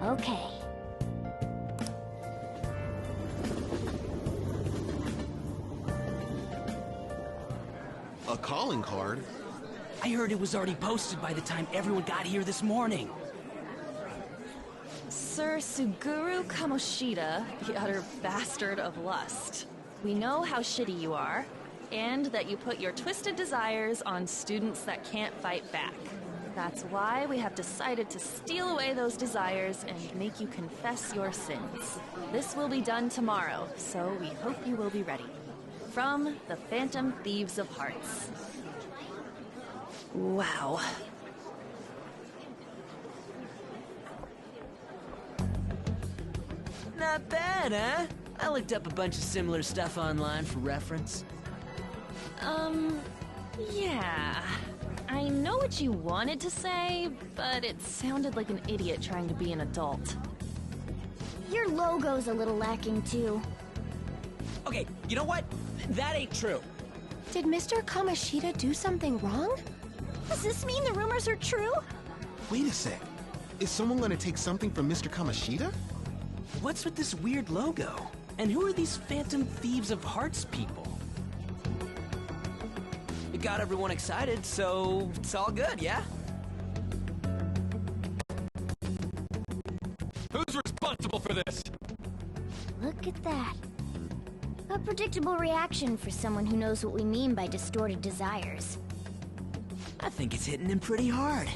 Okay. A calling card? I heard it was already posted by the time everyone got here this morning. Sir Suguru Kamoshida, the utter bastard of lust. We know how shitty you are, and that you put your twisted desires on students that can't fight back. That's why we have decided to steal away those desires and make you confess your sins. This will be done tomorrow, so we hope you will be ready. From the Phantom Thieves of Hearts. Wow. Not bad, huh? I looked up a bunch of similar stuff online for reference. Yeah. I know what you wanted to say, but it sounded like an idiot trying to be an adult. Your logo's a little lacking too. Okay, you know what? That ain't true. Did Mr. Kamoshida do something wrong? Does this mean the rumors are true? Wait a sec. Is someone gonna take something from Mr. Kamoshida? What's with this weird logo? And who are these Phantom Thieves of Hearts people? It got everyone excited, so it's all good, yeah? Who's responsible for this? Look at that. A predictable reaction for someone who knows what we mean by distorted desires. I think it's hitting him pretty hard.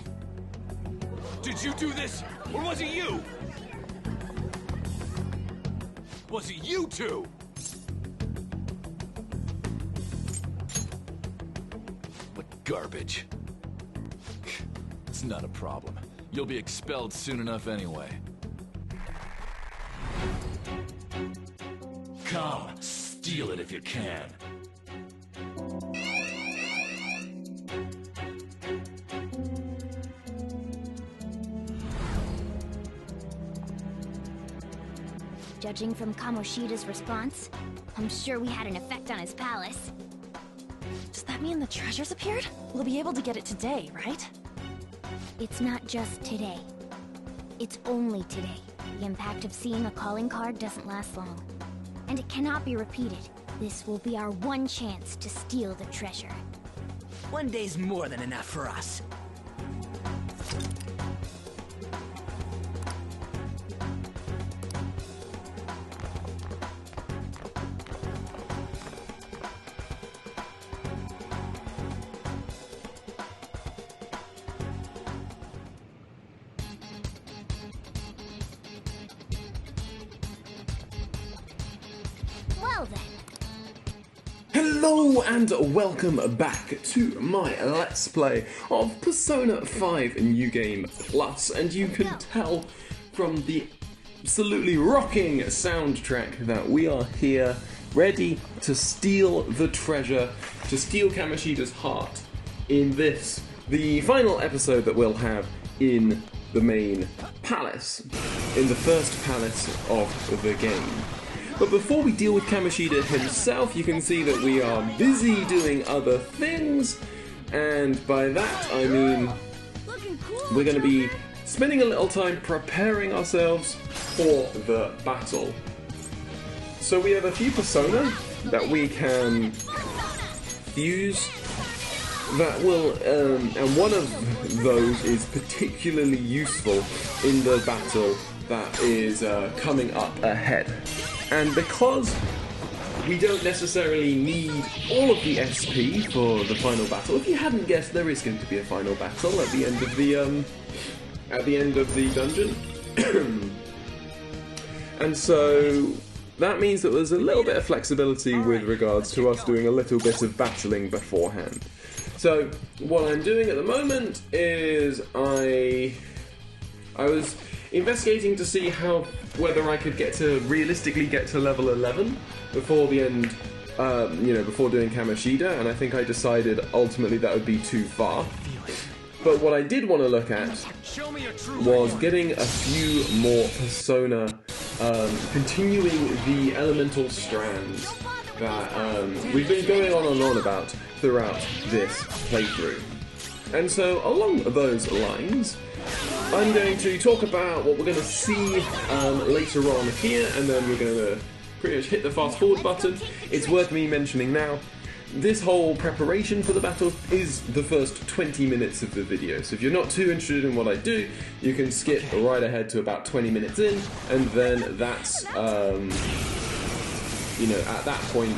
Did you do this, or was it you? Was it you two? What garbage. It's not a problem. You'll be expelled soon enough anyway. Come, steal it if you can. Judging from Kamoshida's response, I'm sure we had an effect on his palace. Does that mean the treasures appeared? We'll be able to get it today, right? It's not just today. It's only today. The impact of seeing a calling card doesn't last long. And it cannot be repeated. This will be our one chance to steal the treasure. One day's more than enough for us. Well then. Hello and welcome back to my Let's Play of Persona 5 New Game Plus, and you can tell from the absolutely rocking soundtrack that we are here ready to steal the treasure, to steal Kamoshida's heart in this, the final episode that we'll have in the main palace, in the first palace of the game. But before we deal with Kamoshida himself, you can see that we are busy doing other things, and by that I mean we're going to be spending a little time preparing ourselves for the battle. So we have a few persona that we can fuse that will, and one of those is particularly useful in the battle that is coming up ahead. And because we don't necessarily need all of the SP for the final battle, if you hadn't guessed, there is going to be a final battle at the end of the dungeon. And so that means that there's a little bit of flexibility with regards to us doing a little bit of battling beforehand. So what I'm doing at the moment is I was investigating to see whether I could realistically get to level 11 before the end, before doing Kamoshida, and I think I decided ultimately that would be too far. But what I did want to look at was getting a few more persona, continuing the elemental strands that we've been going on and on about throughout this playthrough. And so along those lines, I'm going to talk about what we're going to see later on here, and then we're going to pretty much hit the fast forward button. It's worth me mentioning now, this whole preparation for the battle is the first 20 minutes of the video, so if you're not too interested in what I do, you can skip right ahead to about 20 minutes in, and then that's, you know, at that point,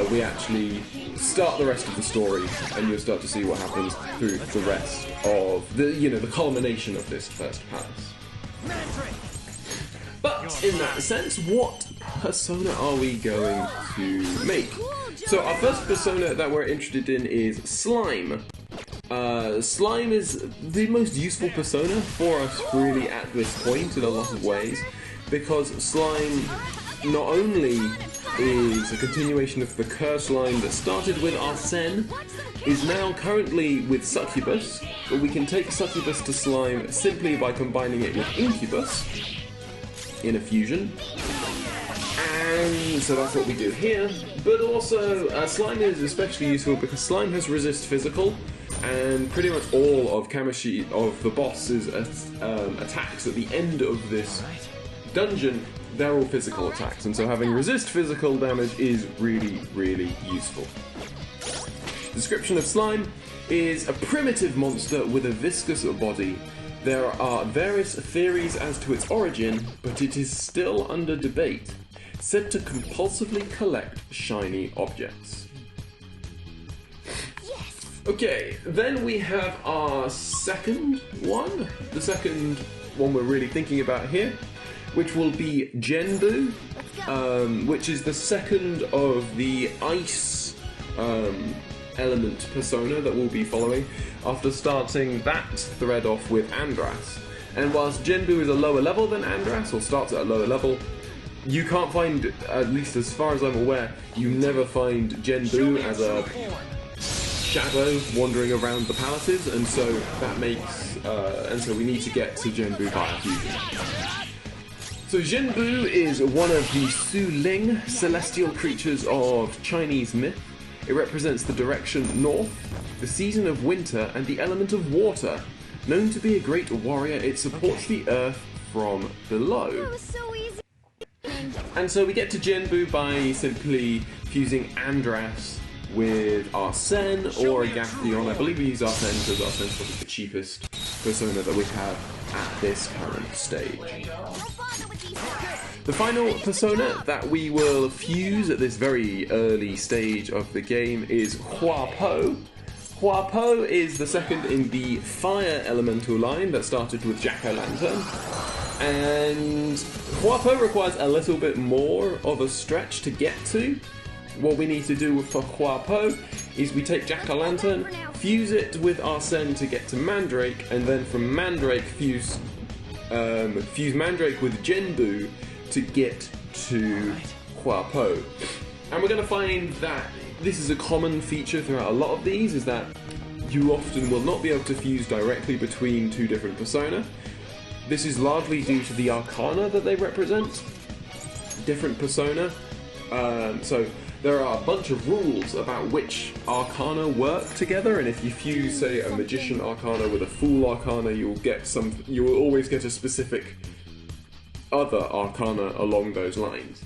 we actually start the rest of the story, and you'll start to see what happens through the rest of the, you know, the culmination of this first palace. But in that sense, what persona are we going to make? So our first persona that we're interested in is Slime. Slime is the most useful persona for us really at this point in a lot of ways, because Slime not only is a continuation of the curse line that started with Arsene, is now currently with Succubus, but we can take Succubus to Slime simply by combining it with Incubus in a fusion. And so that's what we do here, but also Slime is especially useful because Slime has resist physical, and pretty much all of Kamoshida, of the boss's attacks at the end of this dungeon, they're all physical attacks, and so having resist physical damage is really, really useful. Description of Slime is a primitive monster with a viscous body. There are various theories as to its origin, but it is still under debate. Said to compulsively collect shiny objects. Okay, then we have our second one, the second one we're really thinking about here, which will be Genbu, which is the second of the ice element persona that we'll be following after starting that thread off with Andras. And whilst Genbu is a lower level than Andras, or starts at a lower level, you can't find, at least as far as I'm aware, you never find Genbu as a shadow wandering around the palaces, and so that makes, and so we need to get to Genbu via fusion. So Genbu is one of the Su Ling celestial creatures of Chinese myth. It represents the direction north, the season of winter, and the element of water. Known to be a great warrior, it supports the earth from below. And so we get to Genbu by simply fusing Andras with Arsene or Agathion. I believe we use Arsene because Arsene is probably the cheapest persona that we have at this current stage. The final persona that we will fuse at this very early stage of the game is Hua Po. Hua Po is the second in the fire elemental line that started with Jack-o'-lantern. And Hua Po requires a little bit more of a stretch to get to. What we need to do for Hua Po is we take Jack-o'-lantern, fuse it with Arsene to get to Mandrake, and then from Mandrake fuse Mandrake with Genbu to get to Hua Po. And we're going to find that this is a common feature throughout a lot of these, is that you often will not be able to fuse directly between two different persona. This is largely due to the arcana that they represent, different persona. So there are a bunch of rules about which arcana work together, and if you fuse, say, a magician arcana with a fool arcana, you will always get a specific other arcana along those lines.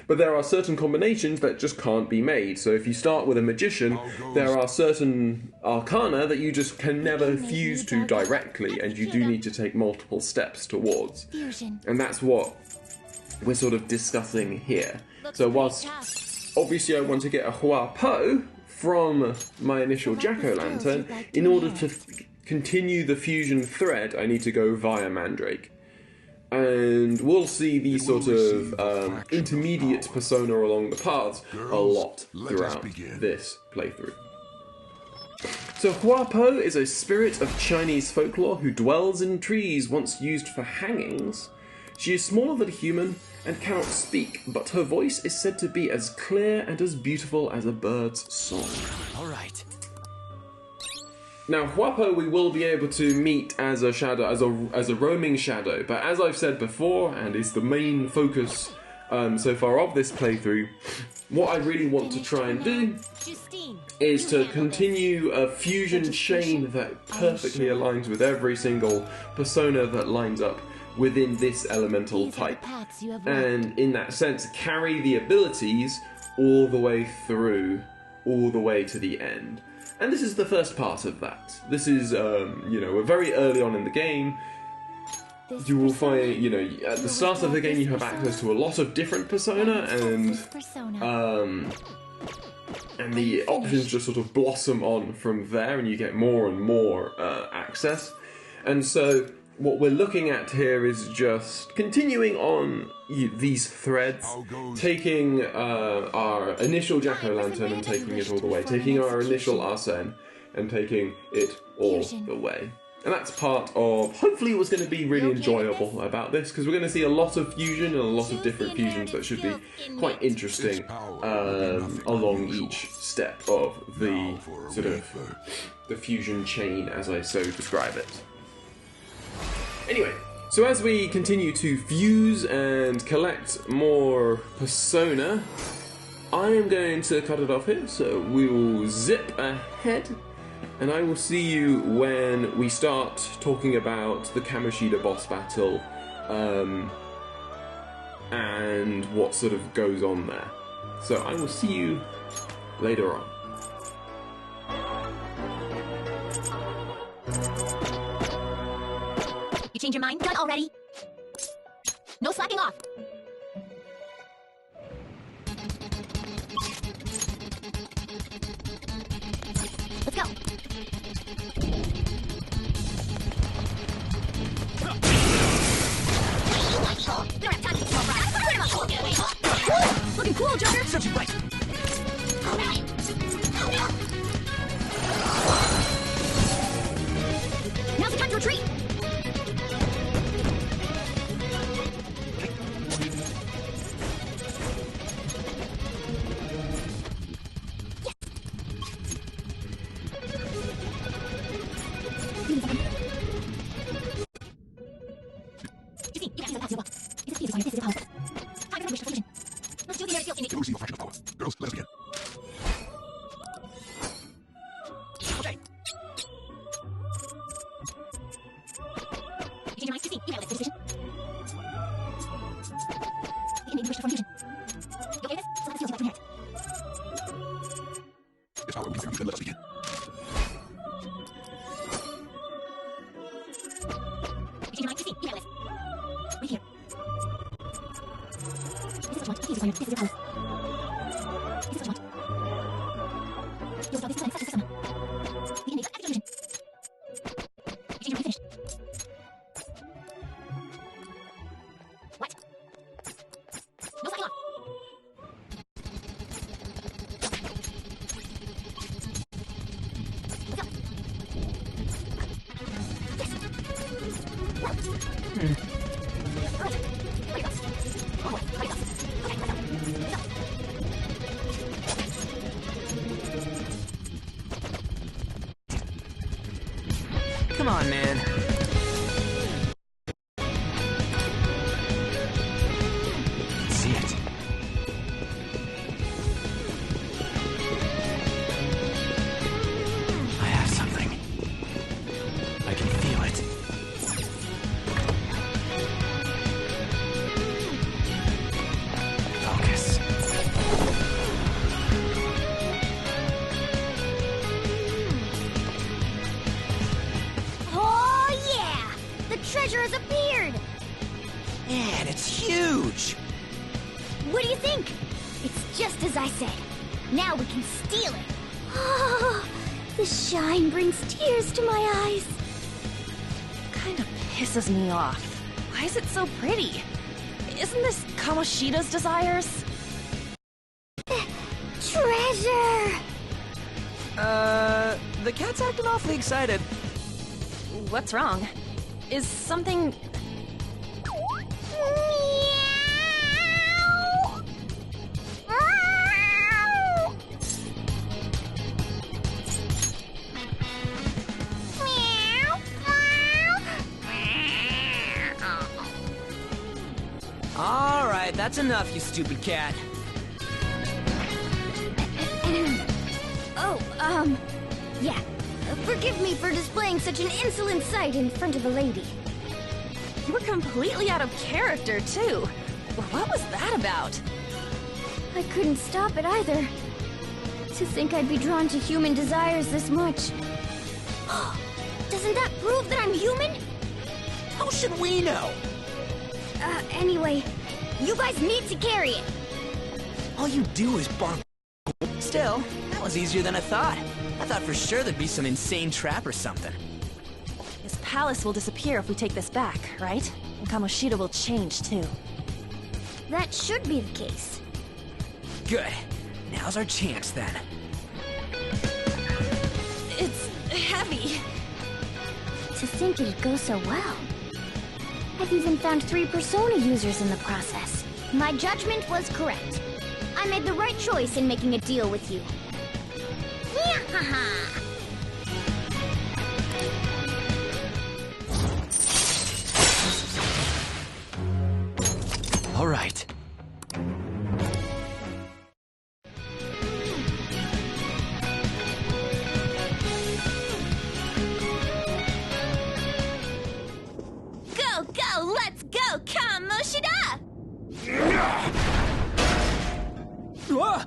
But there are certain combinations that just can't be made. So if you start with a magician, there are certain arcana that you just can never fuse to directly, and you do need to take multiple steps towards. And that's what we're sort of discussing here. So whilst obviously I want to get a Hua Po from my initial Jack-o'-lantern, in order to continue the fusion thread, I need to go via Mandrake. And we'll see these sort of intermediate persona along the paths a lot throughout this playthrough. So Hua Po is a spirit of Chinese folklore who dwells in trees once used for hangings. She is smaller than a human and cannot speak, but her voice is said to be as clear and as beautiful as a bird's song. All right. Now, Hua Po we will be able to meet as a shadow, as a roaming shadow, but as I've said before, and is the main focus so far of this playthrough, what I really want to try and do is to continue a fusion chain that perfectly aligns with every single persona that lines up within this elemental type. And in that sense, carry the abilities all the way through, all the way to the end. And this is the first part of that. This is, you know, we're very early on in the game. You will find, you know, at the start of the game you have access to a lot of different persona, and the options just sort of blossom on from there, and you get more and more access. And so what we're looking at here is just continuing on these threads, taking our initial jack-o'-lantern and taking it all the way, taking our initial arsene and taking it all the way. And that's part of, hopefully, what's going to be really enjoyable about this, because we're going to see a lot of fusion and a lot of different fusions that should be quite interesting along each step of the sort of the fusion chain, as I so describe it. Anyway, so as we continue to fuse and collect more persona, I am going to cut it off here, so we will zip ahead. And I will see you when we start talking about the Kamoshida boss battle and what sort of goes on there. So I will see you later on. You change your mind? Done already? No slacking off! Let's go! Looking cool, Joker! Searching right. Now's the time to retreat! Girls, let us begin. Okay. This power will be there. Then let us begin. Come on, man. See it. I have something. I can feel it. Focus. Treasure has appeared! Man, it's huge! What do you think? It's just as I said. Now we can steal it. Oh, the shine brings tears to my eyes. Kinda pisses me off. Why is it so pretty? Isn't this Kamoshida's desires? Treasure! The cat's acting awfully excited. What's wrong? Is something... Meow! Meow! Alright, that's enough, you stupid cat. Yeah. Forgive me for displaying such an insolent sight in front of a lady. You were completely out of character, too. What was that about? I couldn't stop it either. To think I'd be drawn to human desires this much. Doesn't that prove that I'm human? How should we know? Anyway, you guys need to carry it. All you do is bark. Still, that was easier than I thought. I thought for sure there'd be some insane trap or something. His palace will disappear if we take this back, right? And Kamoshida will change, too. That should be the case. Good. Now's our chance, then. It's heavy. To think it'd go so well. I've even found 3 Persona users in the process. My judgment was correct. I made the right choice in making a deal with you. Yahaha! All right. Go, go, let's go, Kamoshida! Ah!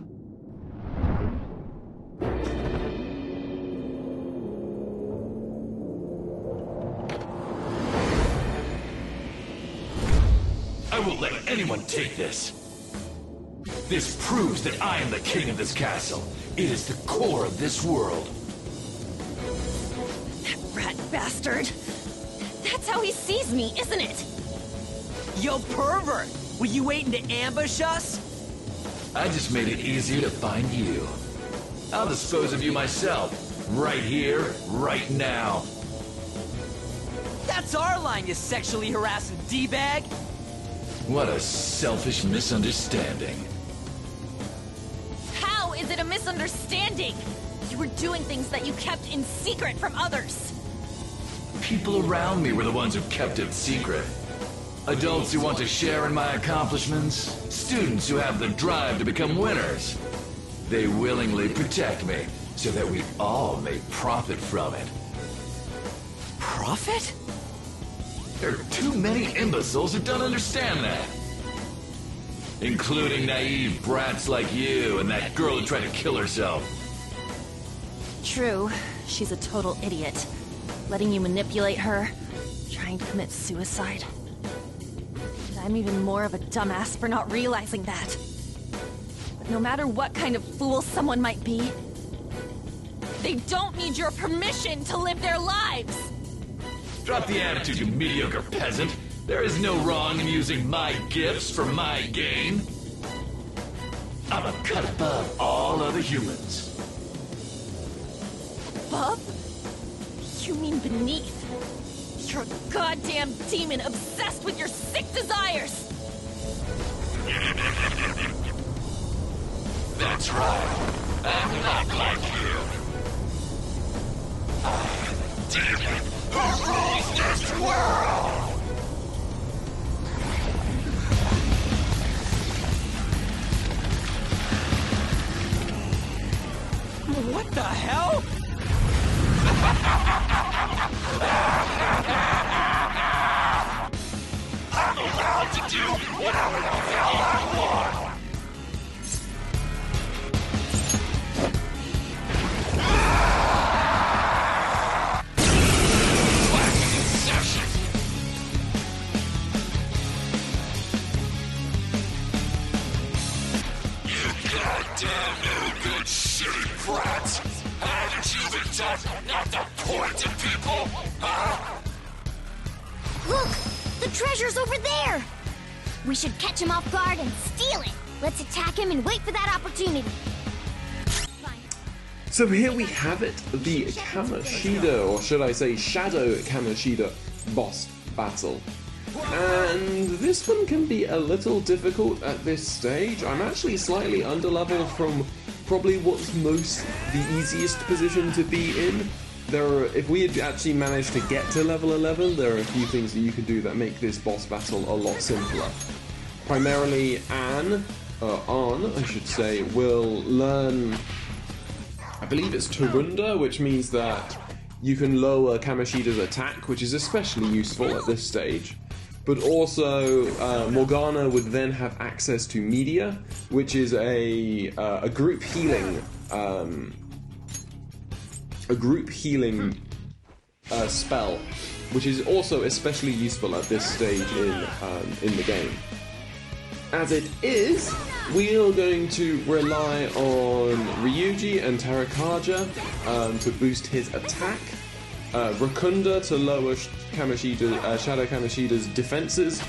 I won't let anyone take this. This proves that I am the king of this castle. It is the core of this world. That rat bastard. That's how he sees me, isn't it? Yo, pervert! Were you waiting to ambush us? I just made it easier to find you. I'll dispose of you myself. Right here, right now. That's our line, you sexually harassing D-bag! What a selfish misunderstanding. How is it a misunderstanding? You were doing things that you kept in secret from others. People around me were the ones who kept it secret. Adults who want to share in my accomplishments. Students who have the drive to become winners. They willingly protect me so that we all may profit from it. Profit? There are too many imbeciles who don't understand that. Including naive brats like you and that girl who tried to kill herself. True, she's a total idiot. Letting you manipulate her, trying to commit suicide. And I'm even more of a dumbass for not realizing that. But no matter what kind of fool someone might be, they don't need your permission to live their lives! Drop the attitude, you mediocre peasant. There is no wrong in using my gifts for my gain. I'm a cut above all other humans. Above? You mean beneath? You're a goddamn demon obsessed with your sick desires! That's right. I'm not like you. I'm a demon who rules this world! What the hell? I'm allowed to do whatever the hell I want! Goddamn no good shitty brats! Haven't you been taught not to point at people? Huh? Look! The treasure's over there! We should catch him off guard and steal it! Let's attack him and wait for that opportunity. So here we have it, the Kamoshida, or should I say Shadow Kamoshida boss battle. And this one can be a little difficult at this stage. I'm actually slightly underleveled from probably what's the easiest position to be in. If we had actually managed to get to level 11, there are a few things that you can do that make this boss battle a lot simpler. primarily Ann, I should say, will learn, I believe it's Tarunda, which means that you can lower Kamoshida's attack, which is especially useful at this stage. But also, Morgana would then have access to Media, which is a group healing spell, which is also especially useful at this stage in the game. As it is, we are going to rely on Ryuji and Tarakaja to boost his attack, Rakunda to lower Shadow Kamoshida's defenses,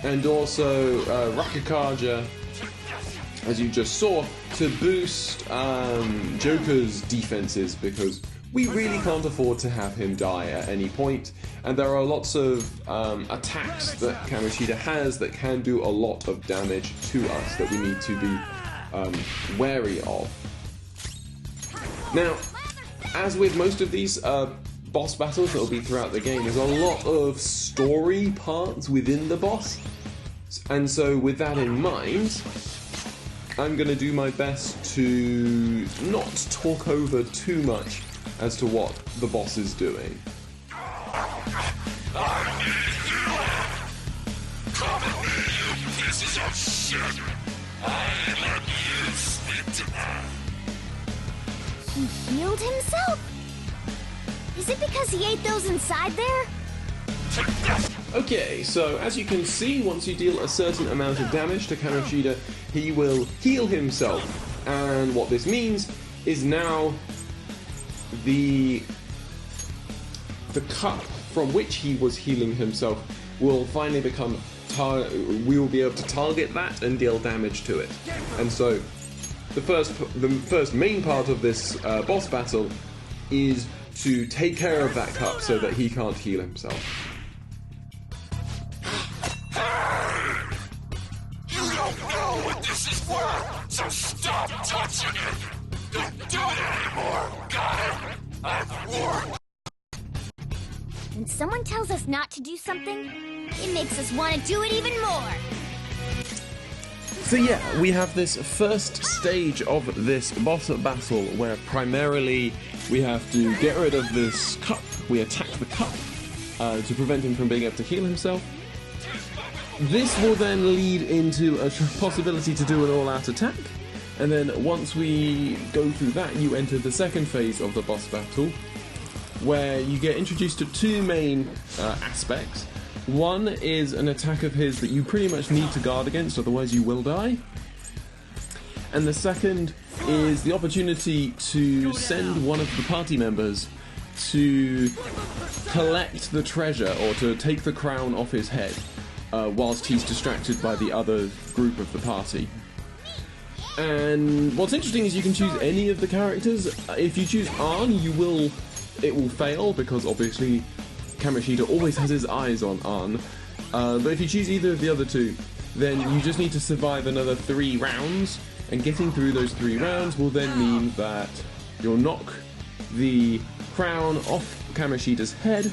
and also Rakakaja, as you just saw, to boost Joker's defenses, because we really can't afford to have him die at any point, and there are lots of attacks that Kamoshida has that can do a lot of damage to us that we need to be wary of. Now, as with most of these boss battles that will be throughout the game, there's a lot of story parts within the boss, and so with that in mind, I'm going to do my best to not talk over too much as to what the boss is doing. He healed himself? Is it because he ate those inside there? Okay, so as you can see, once you deal a certain amount of damage to Kamoshida, he will heal himself. And what this means is now the cup from which he was healing himself will finally become we will be able to target that and deal damage to it. And so the first main part of this boss battle is to take care of that cup so that he can't heal himself. You don't know what this is worth, so stop touching it! Don't do it anymore, got it? I've warned. When someone tells us not to do something, it makes us want to do it even more. So yeah, we have this first stage of this boss battle where primarily we have to get rid of this cup. We attack the cup to prevent him from being able to heal himself. This will then lead into a possibility to do an all-out attack, and then once we go through that, you enter the second phase of the boss battle, where you get introduced to two main aspects. One is an attack of his that you pretty much need to guard against, otherwise you will die. And the second is the opportunity to send one of the party members to collect the treasure, or to take the crown off his head, whilst he's distracted by the other group of the party. And what's interesting is you can choose any of the characters. If you choose Arn, it will fail, because obviously Kamoshida always has his eyes on Arn. But if you choose either of the other two, then you just need to survive another 3 rounds, and getting through those 3 rounds will then mean that you'll knock the crown off Kamoshida's head,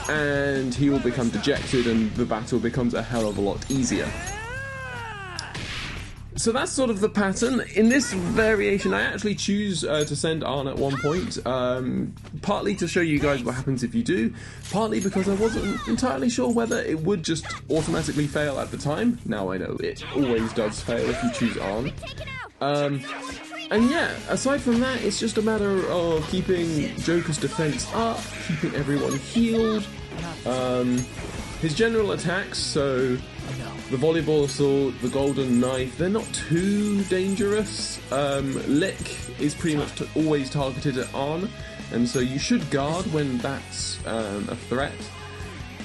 and he will become dejected, and the battle becomes a hell of a lot easier. So that's sort of the pattern. In this variation, I actually choose to send Arn at one point, partly to show you guys what happens if you do, partly because I wasn't entirely sure whether it would just automatically fail at the time. Now I know it always does fail if you choose Arn. And yeah, aside from that, it's just a matter of keeping Joker's defense up, keeping everyone healed, his general attacks, so the volleyball sword, the golden knife, they're not too dangerous. Lick is pretty much always targeted at Arn, and so you should guard when that's a threat.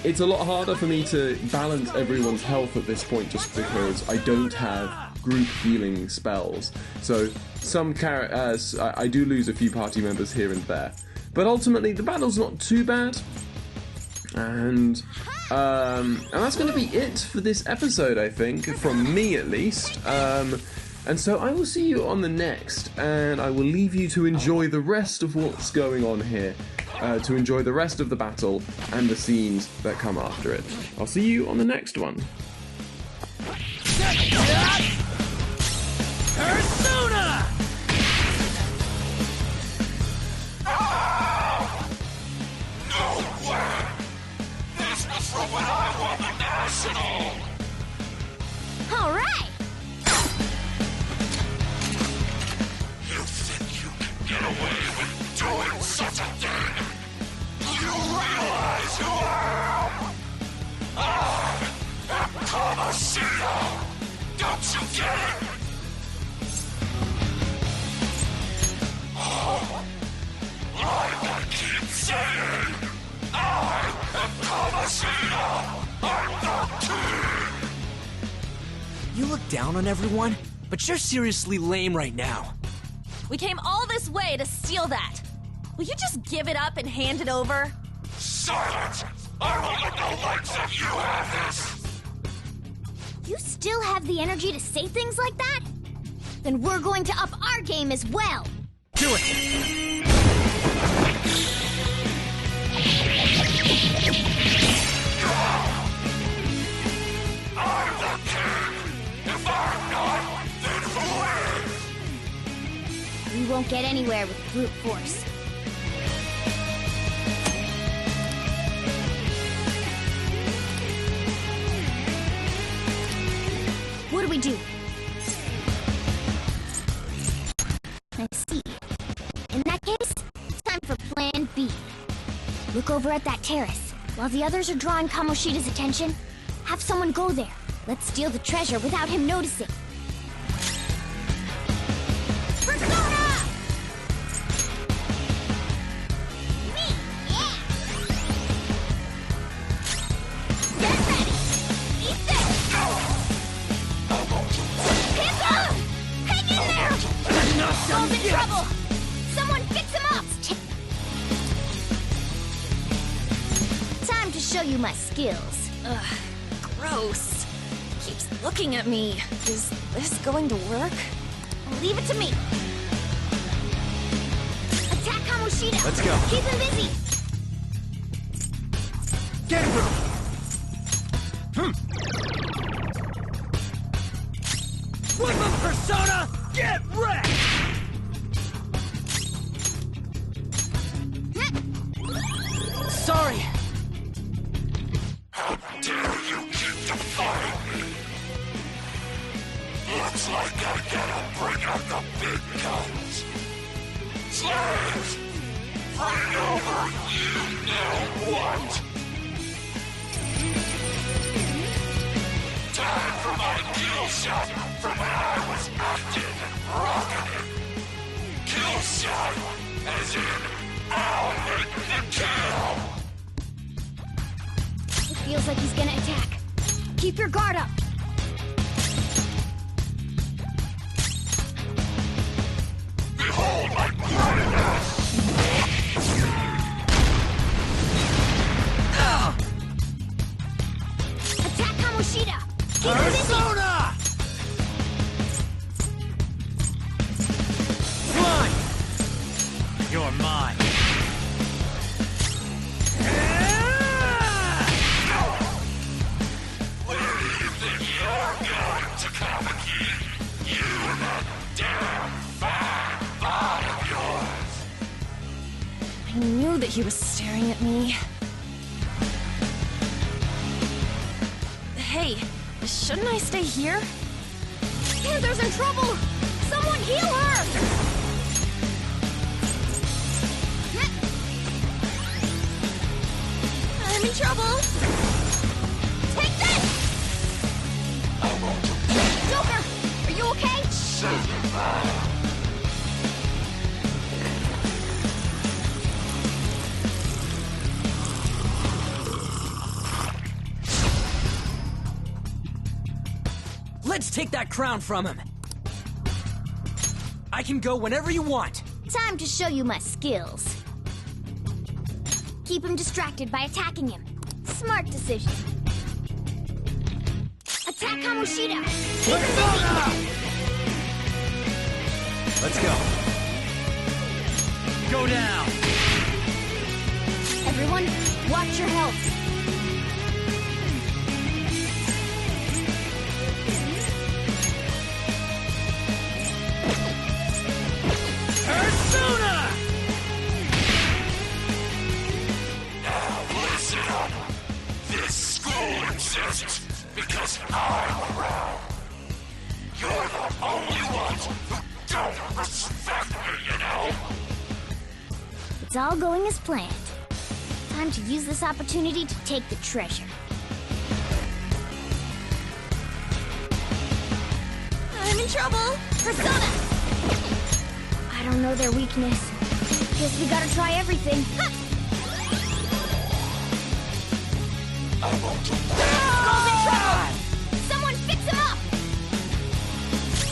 It's a lot harder for me to balance everyone's health at this point, just because I don't have group healing spells. So some I do lose a few party members here and there, but ultimately the battle's not too bad. And that's going to be it for this episode, I think, from me at least. And so I will see you on the next, and I will leave you to enjoy the rest of what's going on here, to enjoy the rest of the battle and the scenes that come after it. I'll see you on the next one. such a thing? Do you realize who I am? I am Kamoshida! Don't you get it? Oh, like I keep saying, I am Kamoshida! I'm the king! You look down on everyone, but you're seriously lame right now. We came all this way to steal that. Will you just give it up and hand it over? Silence! I won't let the likes of you have this! You still have the energy to say things like that? Then we're going to up our game as well. Do it! I'm the king! If I'm not, then who is? We won't get anywhere with brute force. What do we do? I see. In that case, it's time for Plan B. Look over at that terrace. While the others are drawing Kamoshida's attention, have someone go there. Let's steal the treasure without him noticing. Persona! Me, yeah! Get ready! Eat this! Pippa! Hang in there! Ball's in trouble! Someone fix him up! Time to show you my skills. Ugh, gross. Keeps looking at me. Is this going to work? Leave it to me. Attack Kamoshida! Let's go. Keep him busy! Genbu! Flip him, Persona! Get wrecked! Sorry. How dare you keep defying me? Looks like I gotta bring out the big guns. Slaves! Bring over you know what? Time for my kill shot from when I was active and rocking it. Kill shot, as in, I'll make the kill! It feels like he's gonna attack. Keep your guard up. Behold my greatness! Attack Kamoshida! Keep him busy! Persona! Run! You're mine. Where do you think you're going, Takamaki? You and that damn fat body of yours! I knew that he was staring at me. Hey, shouldn't I stay here? Panther's in trouble! Someone heal her! I'm in trouble! Take this! Joker, are you okay? Let's take that crown from him. I can go whenever you want. Time to show you my skills. Keep him distracted by attacking him. Smart decision. Attack Kamoshida! Keep him busy! Let's go. Go down. Everyone, watch your health. Persona! Now listen up! This school exists because I'm around. You're the only ones who don't respect me, you know? It's all going as planned. Time to use this opportunity to take the treasure. I'm in trouble! Persona! I don't know their weakness. Guess we gotta try everything. Ha! Skull's in trouble! Someone fix him up!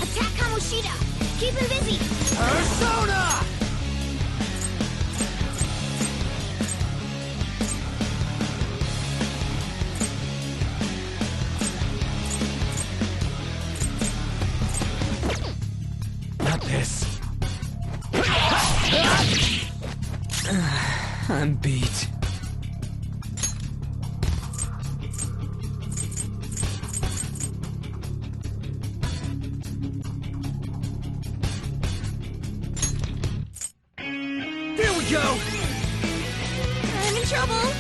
Attack Kamoshida! Keep him busy! Persona! Not this. I'm beat. Here we go! I'm in trouble!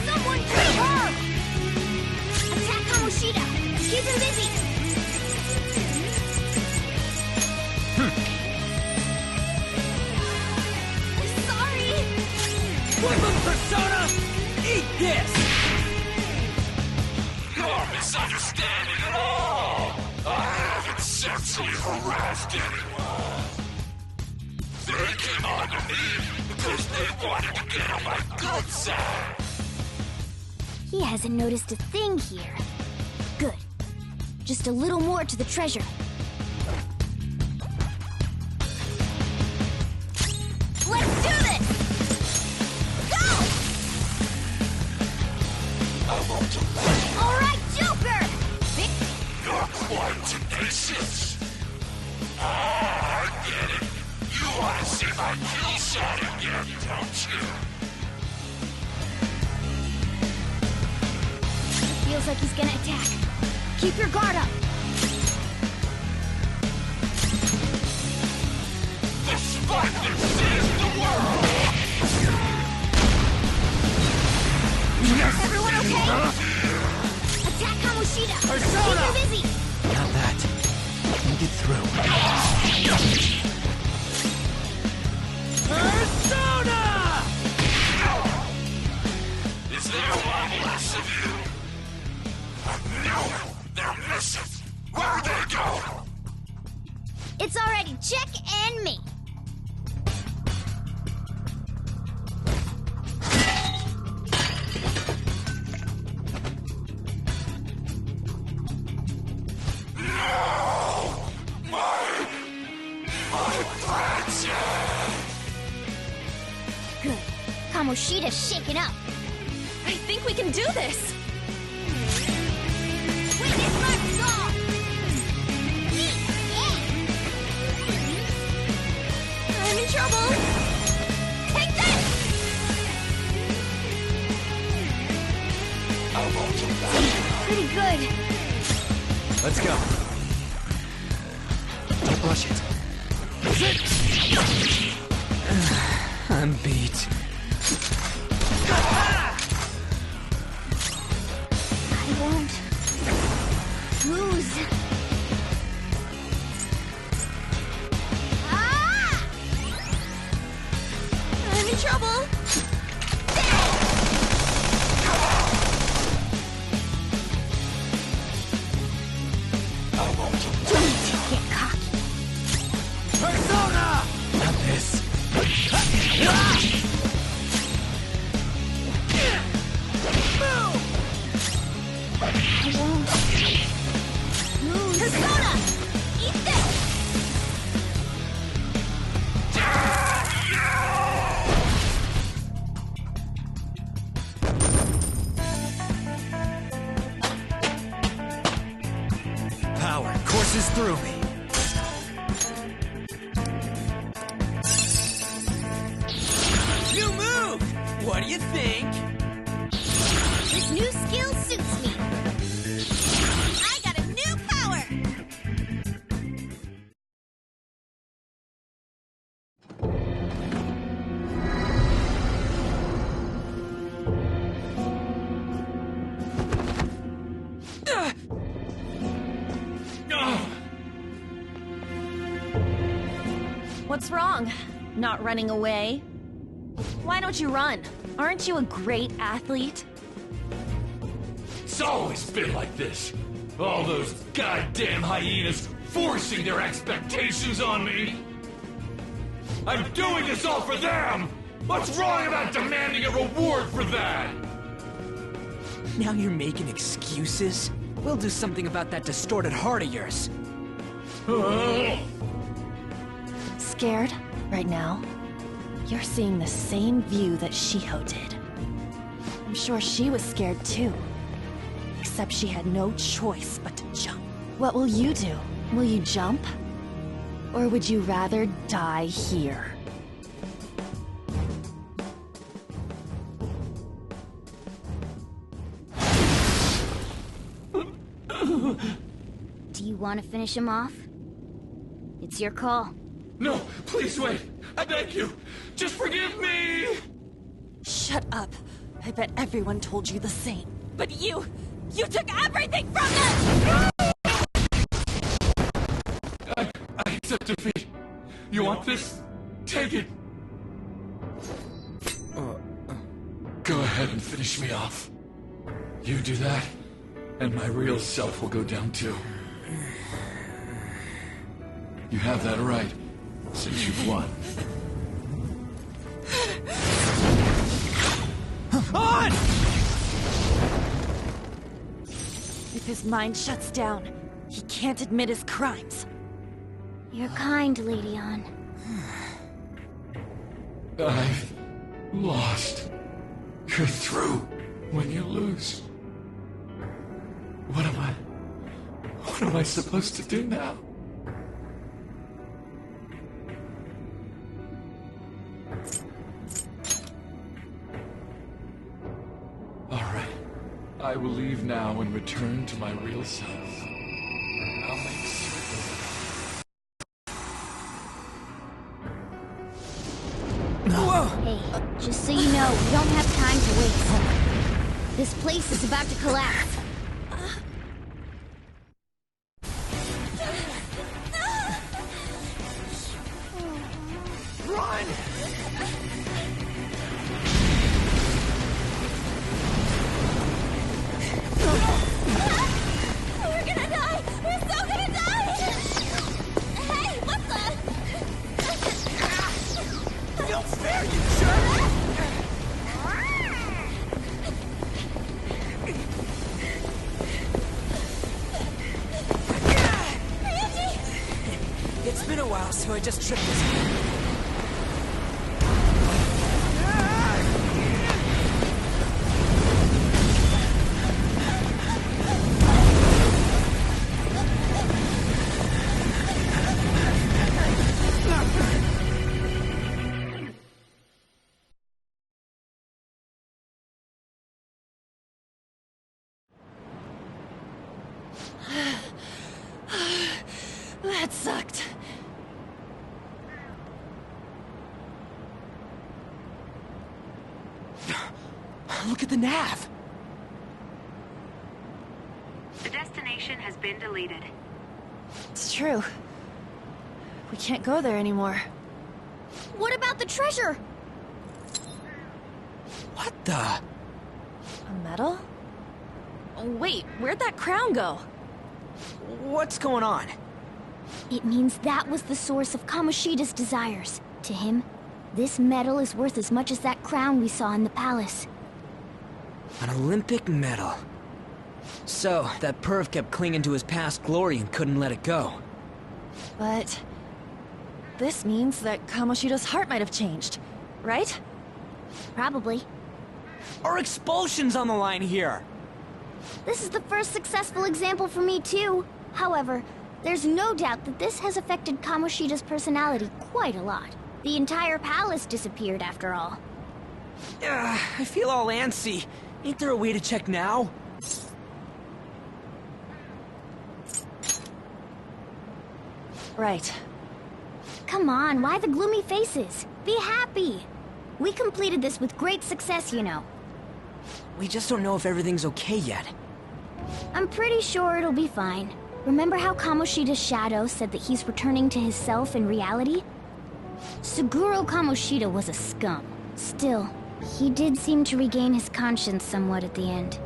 Someone treat her! Attack Kamoshida! Keep him busy! Sorry! Weapon Persona! Eat this! You're misunderstanding it all! I haven't sexually harassed anyone. They came on to me because they wanted to get on my good side. He hasn't noticed a thing here. Good. Just a little more to the treasure. Let's do this! Go! I want to let All right, Joker! You're quite tenacious. I get it. You want to see my kill shot again, don't you? Feels like he's gonna attack. Keep your guard up. The Spartan sees the world! Everyone okay? Attack Kamoshida! Persona! Keep him busy! Not that. Think it through. Persona! Is there one less of you? No, they're missing. Where'd they go? It's already Check and me. Good. Kamoshida's shaken up. I think we can do this! Witness my resolve! I'm in trouble! Take this! Pretty good. Let's go. Don't rush it. I'm beat. I won't lose. Ah! I'm in trouble! Don't get cocky. Persona! Not this. I won't lose. Persona! Eat this! What's wrong? Not running away? Why don't you run? Aren't you a great athlete? It's always been like this. All those goddamn hyenas forcing their expectations on me. I'm doing this all for them! What's wrong about demanding a reward for that? Now you're making excuses? We'll do something about that distorted heart of yours. Scared right now? You're seeing the same view that Shiho did. I'm sure she was scared too. Except she had no choice but to jump. What will you do? Will you jump? Or would you rather die here? Do you want to finish him off? It's your call. No, please wait. I beg you. Just forgive me! Shut up. I bet everyone told you the same. But you took everything from them! I accept defeat. You want this? Take it. Go ahead and finish me off. You do that, and my real self will go down too. You have that right, since you've won. On! If his mind shuts down, he can't admit his crimes. You're kind, Lady An. I've lost. You're through when you lose. What am I supposed to do now? All right. I will leave now and return to my real self. I'll make certain. Hey, just so you know, we don't have time to waste. This place is about to collapse. Run! We're gonna die! We're so gonna die! Hey, what the? Don't spare you, jerk! It's been a while, so I just tripped this. That sucked. Look at the nav! The destination has been deleted. It's true. We can't go there anymore. What about the treasure? What the? A medal? Oh, wait, where'd that crown go? What's going on? It means that was the source of Kamoshida's desires. To him, this medal is worth as much as that crown we saw in the palace. An Olympic medal. So, that perv kept clinging to his past glory and couldn't let it go. But this means that Kamoshida's heart might have changed, right? Probably. Our expulsion's on the line here! This is the first successful example for me, too. However, there's no doubt that this has affected Kamoshida's personality quite a lot. The entire palace disappeared, after all. I feel all antsy. Ain't there a way to check now? Right. Come on, why the gloomy faces? Be happy! We completed this with great success, you know. We just don't know if everything's okay yet. I'm pretty sure it'll be fine. Remember how Kamoshida's shadow said that he's returning to his self in reality? Suguro Kamoshida was a scum. Still, he did seem to regain his conscience somewhat at the end.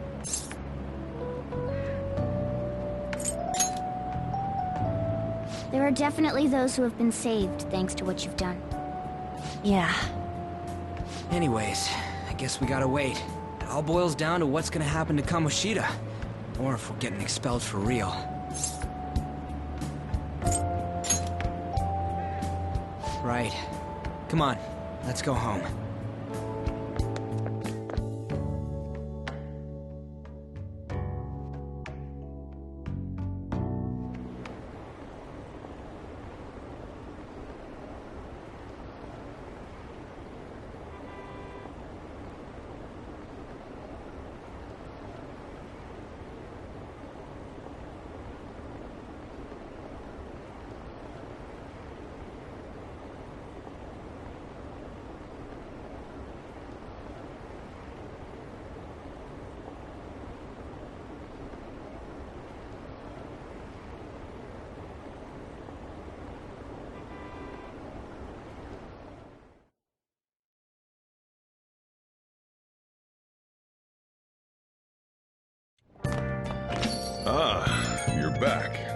There are definitely those who have been saved thanks to what you've done. Yeah. Anyways, I guess we gotta wait. It all boils down to what's gonna happen to Kamoshida. Or if we're getting expelled for real. Right. Come on, let's go home. Ah, you're back.